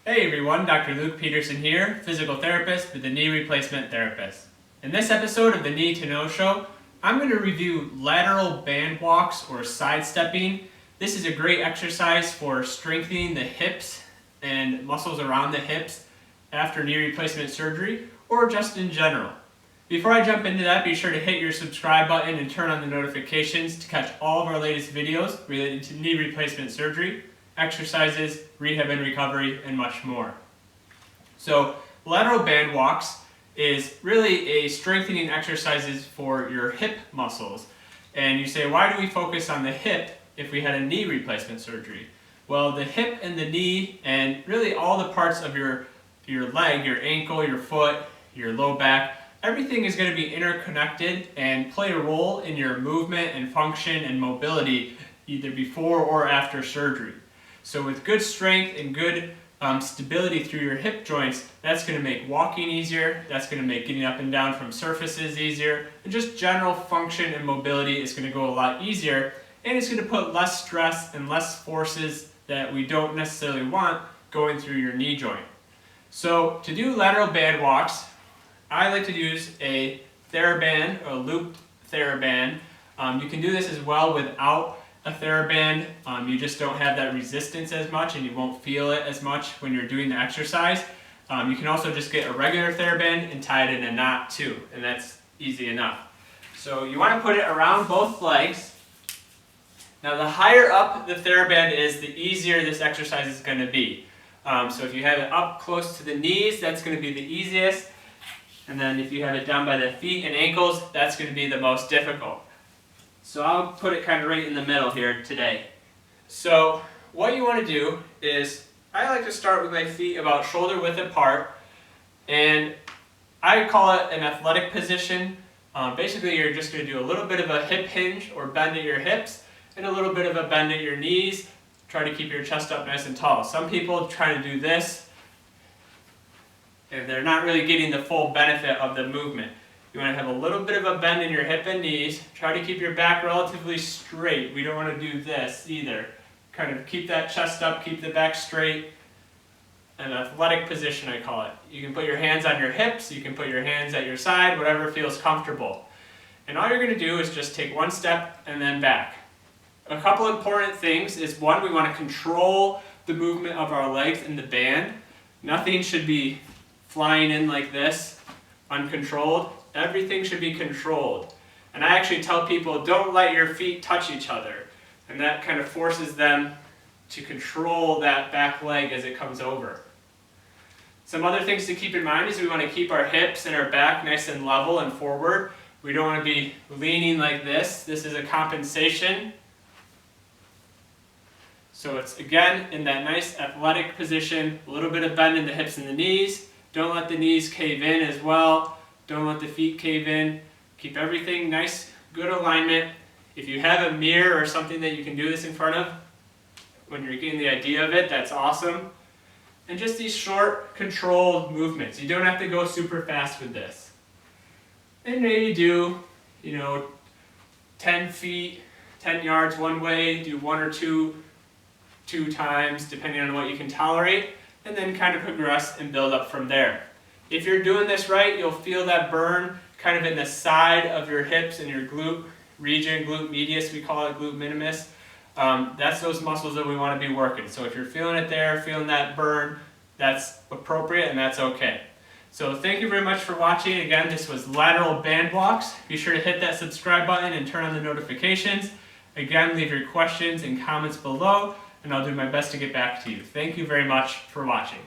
Hey everyone, Dr. Luke Peterson here, physical therapist with the Knee Replacement Therapist. In this episode of the Knee to Know Show, I'm going to review lateral band walks or sidestepping. This is a great exercise for strengthening the hips and muscles around the hips after knee replacement surgery or just in general. Before I jump into that, be sure to hit your subscribe button and turn on the notifications to catch all of our latest videos related to knee replacement surgery, exercises, rehab and recovery, and much more. So lateral band walks is really a strengthening exercises for your hip muscles. And you say, why do we focus on the hip if we had a knee replacement surgery? Well, the hip and the knee and really all the parts of your leg, your ankle, your foot, your low back, everything is going to be interconnected and play a role in your movement and function and mobility either before or after surgery. So with good strength and good stability through your hip joints, that's going to make walking easier, that's going to make getting up and down from surfaces easier, and just general function and mobility is going to go a lot easier, and it's going to put less stress and less forces that we don't necessarily want going through your knee joint. So to do lateral band walks, I like to use a TheraBand, or a looped TheraBand. You can do this as well without a TheraBand. You just don't have that resistance as much and you won't feel it as much when you're doing the exercise. You can also just get a regular TheraBand and tie it in a knot too, and that's easy enough. So you want to put it around both legs. Now the higher up the TheraBand is, the easier this exercise is going to be. So if you have it up close to the knees, that's going to be the easiest. And then if you have it down by the feet and ankles, that's going to be the most difficult. So I'll put it kind of right in the middle here today. So what you want to do is, I like to start with my feet about shoulder width apart, and I call it an athletic position. Basically you're just going to do a little bit of a hip hinge or bend at your hips and a little bit of a bend at your knees. Try to keep your chest up nice and tall. Some people try to do this and they're not really getting the full benefit of the movement. You want to have a little bit of a bend in your hip and knees. Try to keep your back relatively straight. We don't want to do this either. Kind of keep that chest up, keep the back straight. An athletic position, I call it. You can put your hands on your hips, you can put your hands at your side, whatever feels comfortable. And all you're going to do is just take one step and then back. A couple important things is, one, we want to control the movement of our legs in the band. Nothing should be flying in like this, uncontrolled. Everything should be controlled. And I actually tell people, don't let your feet touch each other. And that kind of forces them to control that back leg as it comes over. Some other things to keep in mind is we want to keep our hips and our back nice and level and forward. We don't want to be leaning like this. This is a compensation. So it's, again, in that nice athletic position, a little bit of bend in the hips and the knees. Don't let the knees cave in as well. Don't let the feet cave in. Keep everything nice, good alignment. If you have a mirror or something that you can do this in front of, when you're getting the idea of it, that's awesome. And just these short, controlled movements. You don't have to go super fast with this. And maybe do, 10 feet, 10 yards one way, do one or two times, depending on what you can tolerate, and then kind of progress and build up from there. If you're doing this right, you'll feel that burn kind of in the side of your hips and your glute region, glute medius, we call it, glute minimus. That's those muscles that we want to be working. So if you're feeling it there, feeling that burn, that's appropriate and that's okay. So thank you very much for watching. Again, this was lateral band walks. Be sure to hit that subscribe button and turn on the notifications. Again, leave your questions and comments below, and I'll do my best to get back to you. Thank you very much for watching.